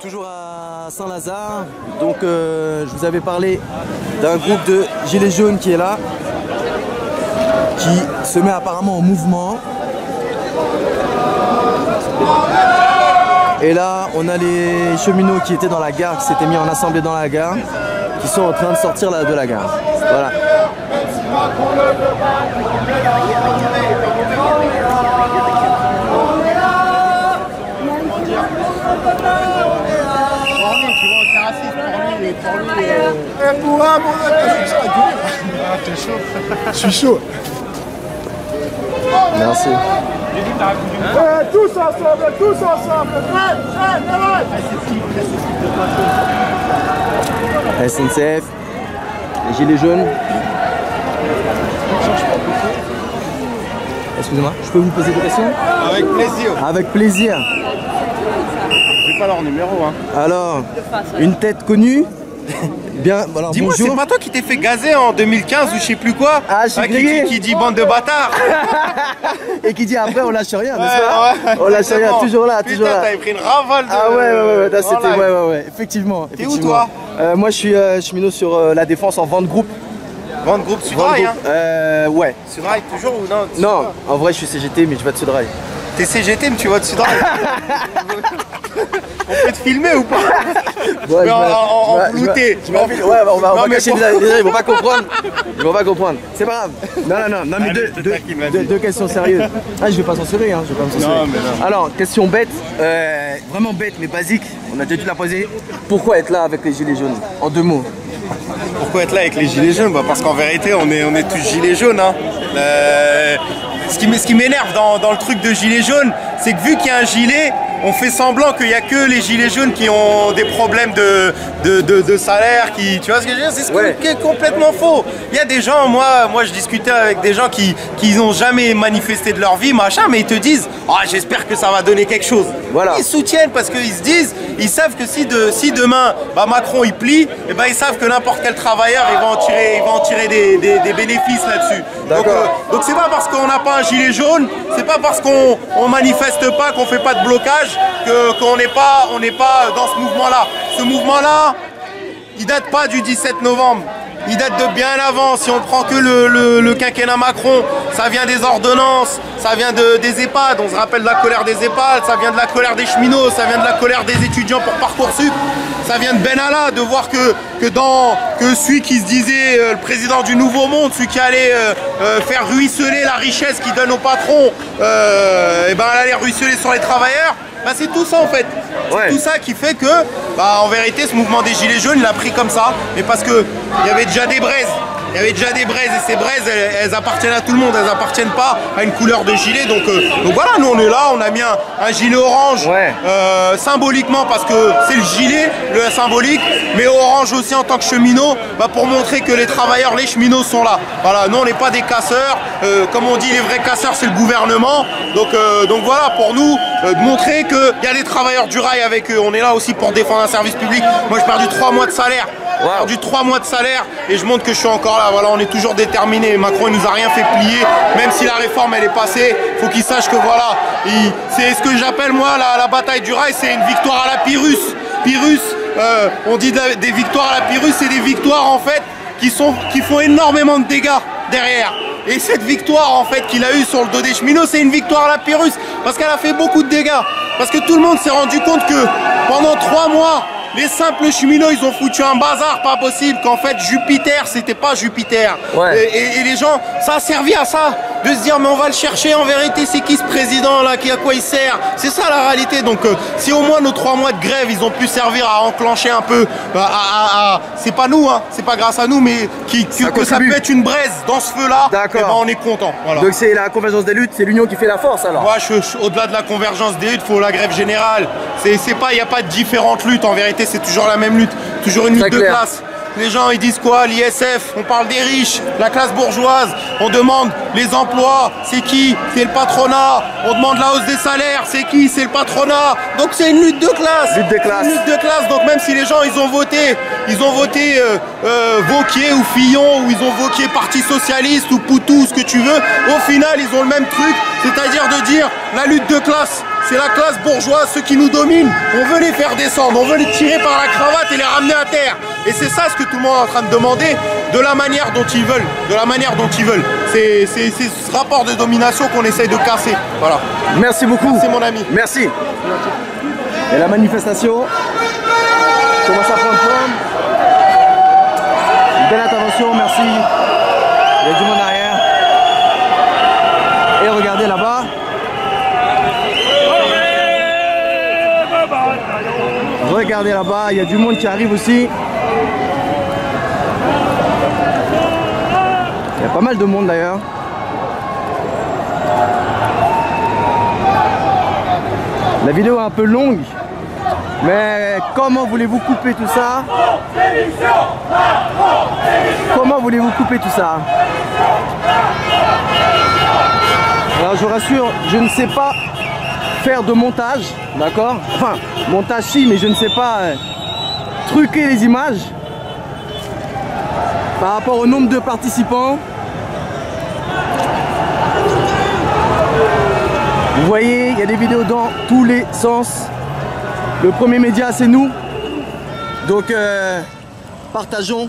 Toujours à Saint-Lazare, donc je vous avais parlé d'un groupe de gilets jaunes qui est là, qui se met apparemment en mouvement. Et là, on a les cheminots qui étaient dans la gare, qui s'étaient mis en assemblée dans la gare, qui sont en train de sortir de la gare. Voilà. Je suis chaud. Merci. Tous ensemble, tous ensemble. SNCF, les gilets jaunes. Excusez-moi, je peux vous poser des questions? Avec plaisir. Avec plaisir. J'ai pas leur numéro, hein. Alors, une tête connue. Bien, alors dis-moi, c'est pas toi qui t'es fait gazer en 2015 ou je sais plus quoi? Ah, je suis grillé. Qui dit bande de bâtards. Et qui dit après on lâche rien, n'est-ce pas? Ouais, on lâche rien, toujours là, putain, toujours là. T'avais pris une rafale de... Ah ouais, là, c'était, voilà. ouais, effectivement. T'es où toi? Moi je suis cheminot sur la défense en vente groupe. Vente groupe Sudrail, hein? Ouais. Sudrail toujours ou non? Non, en vrai je suis CGT mais je vais de Sudrail. T'es CGT mais tu vas de Sudrail. On peut te filmer ou pas? Ouais, en flouté. Ouais, on va cacher les gens, ils vont pas comprendre. Ils vont pas comprendre. C'est pas grave. Non, mais deux questions sérieuses. Ah, je vais pas censurer, hein, je vais pas me censurer. Non, mais non. Alors, question bête, vraiment bête mais basique, on a déjà dû la poser. Pourquoi être là avec les gilets jaunes? En 2 mots. Pourquoi être là avec les gilets jaunes? Bah parce qu'en vérité, on est tous gilets jaunes, hein. Ce qui m'énerve dans le truc de gilets jaunes, c'est que vu qu'il y a un gilet, on fait semblant qu'il n'y a que les gilets jaunes qui ont des problèmes de salaire, tu vois ce que je veux dire? C'est ce qui est complètement faux. Il y a des gens, moi je discutais avec des gens qui n'ont jamais manifesté de leur vie, machin, mais ils te disent « Ah, j'espère que ça va donner quelque chose ». Voilà. Ils soutiennent parce qu'ils se disent, ils savent que si demain Macron il plie, et ben ils savent que n'importe quel travailleur il va en tirer des bénéfices là-dessus. Donc c'est pas parce qu'on n'a pas un gilet jaune, c'est pas parce qu'on manifeste pas, qu'on fait pas de blocage, qu'on n'est pas dans ce mouvement-là. Ce mouvement-là, il date pas du 17 novembre. Il date de bien avant. Si on prend que le quinquennat Macron, ça vient des ordonnances, ça vient des EHPAD, on se rappelle de la colère des EHPAD, ça vient de la colère des cheminots, ça vient de la colère des étudiants pour Parcoursup, ça vient de Benalla, de voir que celui qui se disait le président du Nouveau Monde, celui qui allait faire ruisseler la richesse qu'il donne aux patrons, et ben elle allait ruisseler sur les travailleurs. Bah c'est tout ça en fait, c'est tout ça qui fait que, en vérité ce mouvement des gilets jaunes il a pris comme ça, mais parce que il y avait déjà des braises, et ces braises elles appartiennent à tout le monde, elles appartiennent pas à une couleur de gilet, donc voilà, nous on est là, on a mis un gilet orange, symboliquement parce que c'est le gilet, le symbolique, mais orange aussi en tant que cheminot, pour montrer que les travailleurs, les cheminots sont là. Voilà, nous on n'est pas des casseurs, comme on dit les vrais casseurs c'est le gouvernement, donc voilà pour nous, de montrer qu'il y a des travailleurs du rail avec eux, on est là aussi pour défendre un service public. Moi j'ai perdu 3 mois de salaire. J'ai perdu 3 mois de salaire et je montre que je suis encore là. Voilà, on est toujours déterminé. Macron il nous a rien fait plier, même si la réforme elle est passée. Faut qu'il sache que voilà, c'est ce que j'appelle moi la bataille du rail, c'est une victoire à la Pyrrhus. Pyrrhus, on dit des victoires à la Pyrrhus, c'est des victoires en fait qui font énormément de dégâts derrière. Et cette victoire en fait qu'il a eue sur le dos des cheminots, c'est une victoire à la Pyrrhus parce qu'elle a fait beaucoup de dégâts. Parce que tout le monde s'est rendu compte que pendant 3 mois, les simples cheminots, ils ont foutu un bazar pas possible, qu'en fait Jupiter, c'était pas Jupiter. Et les gens, ça a servi à ça, de se dire mais on va le chercher, en vérité c'est qui ce président là, à quoi il sert? C'est ça la réalité. Donc si au moins nos 3 mois de grève, ils ont pu servir à enclencher un peu, c'est pas nous, hein, c'est pas grâce à nous, mais que ça peut être une braise dans ce feu-là, on est content. Voilà. Donc c'est la convergence des luttes, c'est l'union qui fait la force alors? Moi, au-delà de la convergence des luttes, il faut la grève générale. Il n'y a pas de différentes luttes, en vérité c'est toujours la même lutte, toujours une lutte de classe. Les gens ils disent quoi? L'ISF, on parle des riches, la classe bourgeoise, on demande les emplois, c'est qui? C'est le patronat. On demande la hausse des salaires, c'est qui? C'est le patronat. Donc c'est une lutte de classe. Une lutte de classe. Donc même si les gens ils ont voté Wauquiez ou Fillon, ou ils ont voté Parti Socialiste ou Poutou, ce que tu veux, au final ils ont le même truc. C'est-à-dire de dire la lutte de classe, c'est la classe bourgeoise, ceux qui nous dominent, on veut les faire descendre, on veut les tirer par la cravate et les ramener à terre. Et c'est ça ce que tout le monde est en train de demander, de la manière dont ils veulent, C'est ce rapport de domination qu'on essaye de casser. Voilà. Merci beaucoup. C'est mon ami. Merci. Et la manifestation commence à prendre forme. Une belle intervention, merci. Il y a du monde derrière. Et regardez là-bas. Regardez là-bas, il y a du monde qui arrive aussi. Il y a pas mal de monde d'ailleurs. La vidéo est un peu longue, mais comment voulez-vous couper tout ça? Comment voulez-vous couper tout ça? Alors je vous rassure, je ne sais pas faire de montage, d'accord? Enfin, montage si, mais je ne sais pas truquer les images par rapport au nombre de participants. Vous voyez, il y a des vidéos dans tous les sens. Le premier média, c'est nous. Donc, partageons.